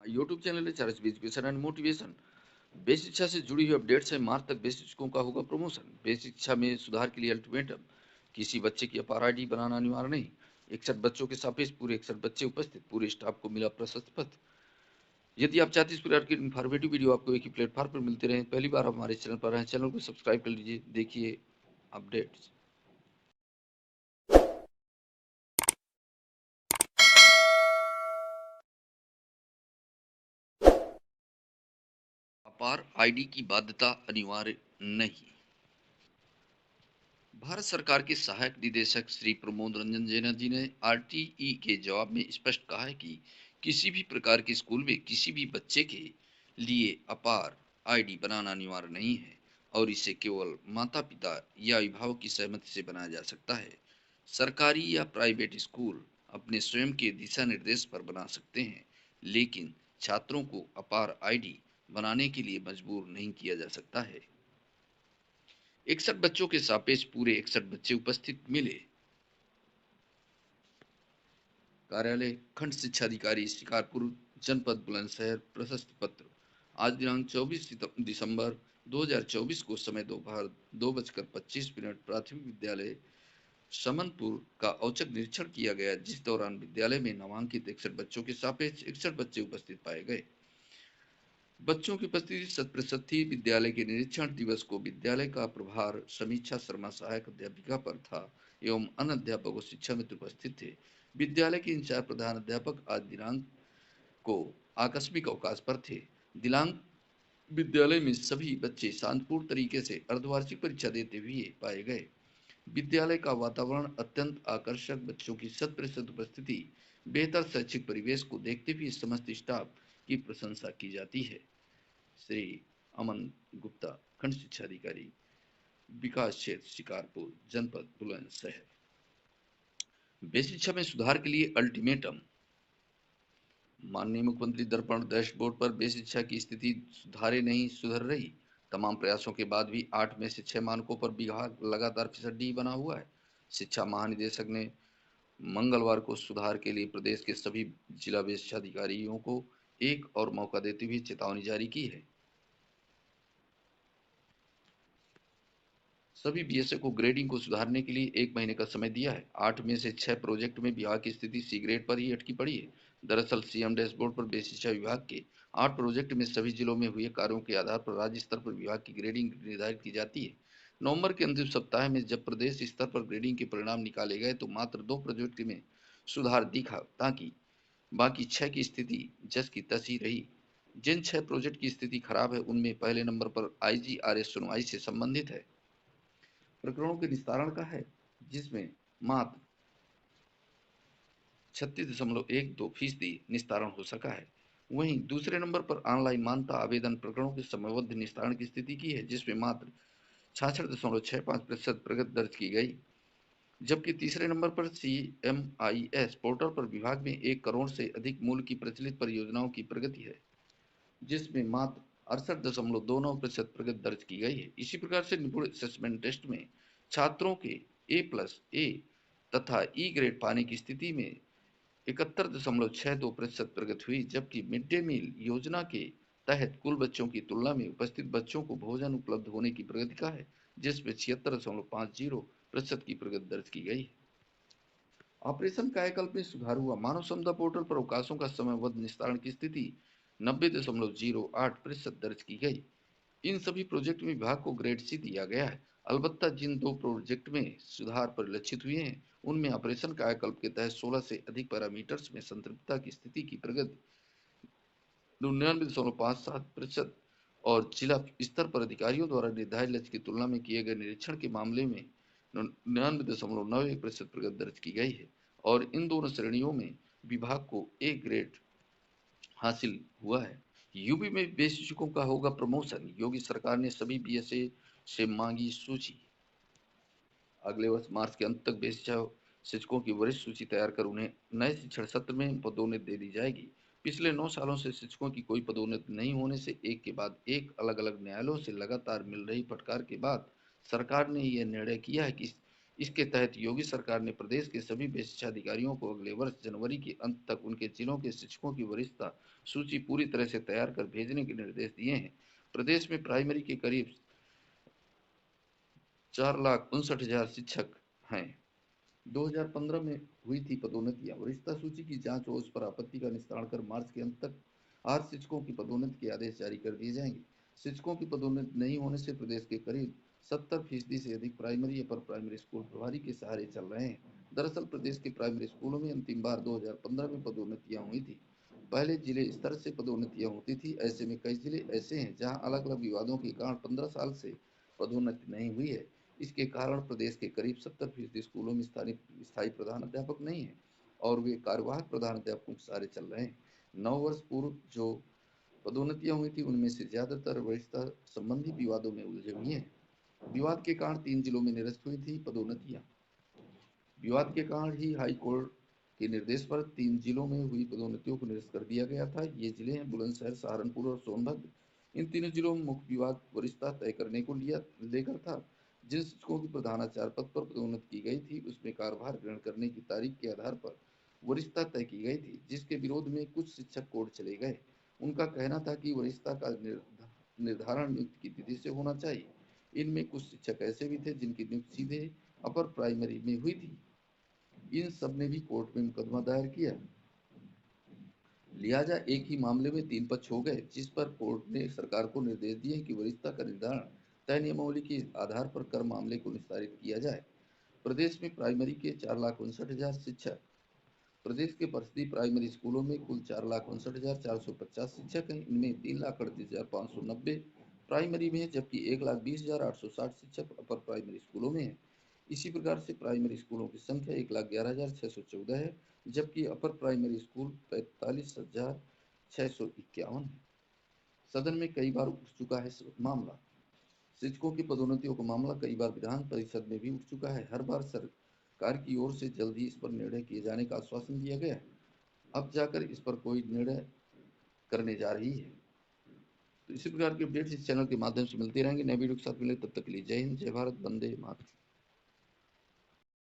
YouTube channel है charge education and motivation. Basic शिक्षा से जुड़ी हुई अपडेट्स है। मार्च तक बेसिक शिक्षकों का होगा प्रमोशन। बेसिक शिक्षा में सुधार के लिए अल्टीमेटम। किसी बच्चे की अपार आईडी बनाना अनिवार्य नहीं। 61 बच्चों के सापेक्ष पूरे 61 बच्चे उपस्थित। पूरे स्टाफ को मिला प्रशस्ति पत्र। यदि आप चाहते हैं इस प्रकार की इन्फॉर्मेटिव वीडियो आपको एक ही प्लेटफॉर्म पर मिलते रहे, पहली बार आप हमारे चैनल पर हैं, चैनल को सब्सक्राइब कर लीजिए, देखिए अपडेट्स। अपार आईडी की बाध्यता अनिवार्य नहीं। भारत सरकार के सहायक निदेशक श्री प्रमोद रंजन जैना जी ने आरटीई के जवाब में स्पष्ट कहा है कि किसी भी प्रकार के स्कूल में किसी भी बच्चे के लिए अपार आईडी बनाना अनिवार्य नहीं है और इसे केवल माता पिता या अभिभावक की सहमति से बनाया जा सकता है। सरकारी या प्राइवेट स्कूल अपने स्वयं के दिशा निर्देश पर बना सकते हैं, लेकिन छात्रों को अपार आईडी बनाने के लिए मजबूर नहीं किया जा सकता है। 61 बच्चों के सापेक्ष पूरे 61 बच्चे उपस्थित मिले। कार्यालय खंड शिक्षा अधिकारी शिकारपुर जनपद बुलंदशहर प्रशस्ति पत्र। आज दिनांक 24 दिसंबर 2024 को समय दोपहर 2:25 प्राथमिक विद्यालय समनपुर का औचक निरीक्षण किया गया, जिस दौरान विद्यालय में नामांकित 61 बच्चों के सापेक्ष 61 बच्चे उपस्थित पाए गए। बच्चों की उपस्थिति 100% थी। विद्यालय के निरीक्षण दिवस को विद्यालय का प्रभार समीक्षा शर्मा सहायक अध्यापिका पर था एवं अन्य अध्यापक व शिक्षा मित्र उपस्थित थे। विद्यालय के इंचार्ज प्रधान अध्यापक आज दिनांक को आकस्मिक अवकाश पर थे। दिनांक विद्यालय में सभी बच्चे शांतिपूर्ण तरीके से अर्धवार्षिक परीक्षा देते हुए पाए गए। विद्यालय का वातावरण अत्यंत आकर्षक, बच्चों की 100% उपस्थिति, बेहतर शैक्षिक परिवेश को देखते हुए समस्त स्टाफ की प्रशंसा की जाती है। श्री अमन गुप्ता, खंड शिक्षा अधिकारी, विकास क्षेत्र शिकारपुर जनपद बुलंदशहर। बेसिक शिक्षा में सुधार के लिए अल्टीमेटम। माननीय मुख्यमंत्री दर्पण डैशबोर्ड पर बेसिक शिक्षा की स्थिति सुधारे नहीं सुधर रही। तमाम प्रयासों के बाद भी 8 में से 6 मानकों पर विभाग लगातार फिसड्डी बना हुआ है। शिक्षा महानिदेशक ने मंगलवार को सुधार के लिए प्रदेश के सभी जिला बेसिक शिक्षा अधिकारियों को एक और मौका देते हुए चेतावनी जारी की है। सभी बीएसए को ग्रेडिंग को सुधारने के लिए 1 महीने का समय दिया है। 8 में से 6 प्रोजेक्ट में बिहार की स्थिति सी ग्रेड पर ही अटकी पड़ी है। दरअसल सीएम डैशबोर्ड पर बेसिक शिक्षा विभाग के 8 प्रोजेक्ट में सभी जिलों में हुए कार्यों के आधार पर राज्य स्तर पर विभाग की ग्रेडिंग निर्धारित की जाती है। नवंबर के अंतिम सप्ताह में जब प्रदेश स्तर पर ग्रेडिंग के परिणाम निकाले गए तो मात्र 2 प्रोजेक्ट में सुधार दिखा, ताकि बाकी 6 की स्थिति जस की तस ही रही। जिन 6 प्रोजेक्ट की स्थिति खराब है उनमें पहले नंबर पर आईजीआरएस सुनवाई से संबंधित है, प्रकरणों के निस्तारण का है, जिसमें मात्र 36.12% निस्तारण हो सका है। वहीं दूसरे नंबर पर ऑनलाइन मान्यता आवेदन प्रकरणों के समयबद्ध निस्तारण की स्थिति की है, जिसमें मात्र 66.65% प्रगति दर्ज की गई। जबकि तीसरे नंबर पर CMIS पोर्टल पर विभाग में 1 करोड़ से अधिक मूल्य की प्रचलित परियोजनाओं की प्रगति है, जिसमें मात्र 68.29% प्रगति दर्ज की गई है। इसी प्रकार से निपुण असेसमेंट टेस्ट में छात्रों के A+A तथा ई ग्रेड पाने की स्थिति में 71.62% प्रगति हुई, जबकि मिड डे मील योजना के तहत कुल बच्चों की तुलना में उपस्थित बच्चों को भोजन उपलब्ध होने की प्रगति का है, जिसमें 76.50% की प्रगति दर्ज की गई है। ऑपरेशन कायाकल्प में सुधार हुआ। मानव संपदा पोर्टल पर अवकाशों का समयबद्ध निस्तारण की स्थिति 90.08% दर्ज की गई। इन सभी प्रोजेक्ट में विभाग को ग्रेड सी दिया गया है। अलबत्ता जिन 2 प्रोजेक्ट में सुधार परिलक्षित हुए हैं उनमें ऑपरेशन कायाकल्प के तहत 16 से अधिक पैरामीटर्स में संतृप्तता की स्थिति की प्रगति 99.57% और जिला स्तर पर अधिकारियों द्वारा निर्धारित लक्ष्य की तुलना में किए गए निरीक्षण के मामले में 99.91% प्रगति दर्ज की गई है और इन दोनों श्रेणियों में विभाग को ए ग्रेड हासिल हुआ है। यूपी में बेसिक शिक्षकों का होगा प्रमोशन। योगी सरकार ने सभी बीएसए से मांगी सूची। अगले वर्ष मार्च के अंत तक बेसिक शिक्षकों की वरिष्ठ सूची तैयार कर उन्हें नए शिक्षण सत्र में पदोन्नति दे दी जाएगी। पिछले 9 सालों से शिक्षकों की कोई पदोन्नति नहीं होने से एक के बाद एक अलग अलग न्यायालयों से लगातार मिल रही फटकार के बाद सरकार ने यह निर्णय किया है कि इसके तहत योगी सरकार ने प्रदेश के सभी विशिक्षाधिकारियों को अगले वर्ष जनवरी के अंत तक उनके जिलों के शिक्षकों की वरिष्ठता सूची पूरी तरह से तैयार कर भेजने के निर्देश दिए हैं। प्रदेश में प्राइमरी के करीब 4,59,000 शिक्षक हैं। 2015 में हुई थी पदोन्नतियां। वरिष्ठता सूची की जांच और उस पर आपत्ति का निस्तारण कर मार्च के अंत तक 8 शिक्षकों की पदोन्नति के आदेश जारी कर दिए जाएंगे। शिक्षकों की पदोन्नति नहीं होने से प्रदेश के करीब 70% से अधिक प्राइमरी अपर प्राइमरी स्कूल प्रभारी के सहारे चल रहे हैं। दरअसल प्रदेश के प्राइमरी स्कूलों में अंतिम बार 2015 में पदोन्नतियां हुई थी। पहले जिले स्तर से पदोन्नतियां होती थी। ऐसे में कई जिले ऐसे हैं जहां अलग अलग विवादों के कारण 15 साल से पदोन्नति नहीं हुई है। इसके कारण प्रदेश के करीब 70% स्कूलों में स्थायी प्रधान अध्यापक नहीं है और वे कार्यवाहक प्रधान अध्यापकों के सहारे चल रहे हैं। 9 वर्ष पूर्व जो पदोन्नतियां हुई थी उनमें से ज्यादातर वरिष्ठता संबंधी विवादों में उलझे हुई हैं। विवाद के कारण 3 जिलों में निरस्त हुई थी पदोन्नतियां। विवाद के कारण ही हाई कोर्ट के निर्देश पर 3 जिलों में हुई पदोन्नतियों को निरस्त कर दिया गया था। ये जिले हैं बुलंदशहर, सहारनपुर और सोनभद्र। इन तीनों जिलों में मुख्य विवाद वरिष्ठता तय करने को लेकर था। जिन शिक्षकों की प्रधानाचार्य पद पर पदोन्नति की गई थी उसमें कार्यभार ग्रहण करने की तारीख के आधार पर वरिष्ठता तय की गई थी, जिसके विरोध में कुछ शिक्षक कोर्ट चले गए। उनका कहना था कि वरिष्ठता का निर्धारण नियुक्ति की तिथि से होना चाहिए। इनमें कुछ शिक्षक ऐसे भी थे जिनकी नियुक्ति सीधे अपर प्राइमरी में हुई थी। इन सब ने भी कोर्ट में मुकदमा दायर किया। लिहाजा एक ही मामले में 3 पक्ष हो गए, जिस पर कोर्ट ने सरकार को निर्देश दिए कि वरिष्ठता का निर्धारण तय नियमावली के आधार पर कर मामले को निस्तारित किया जाए। प्रदेश में प्राइमरी के 4,59,000 शिक्षक। प्रदेश के परिषदीय प्राइमरी स्कूलों में कुल 4,59,450 शिक्षक हैं। इनमें 3,38,590 प्राइमरी में है, जबकि 1,20,860 शिक्षक अपर प्राइमरी स्कूलों में है। इसी प्रकार से प्राइमरी स्कूलों की संख्या 1,11,614 है, जबकि अपर प्राइमरी स्कूल 45,651 है। सदन में कई बार उठ चुका है मामला। शिक्षकों की पदोन्नतियों का मामला कई बार विधान परिषद में भी उठ चुका है। हर बार सरकार की ओर से जल्द ही इस पर निर्णय किए जाने का आश्वासन दिया गया। अब जाकर इस पर कोई निर्णय करने जा रही है। तो इसी प्रकार की अपडेट्स इस चैनल के माध्यम से मिलती रहेंगे। नए वीडियो के साथ मिले, तब तक के लिए जय हिंद, जय भारत, वंदे मातरम।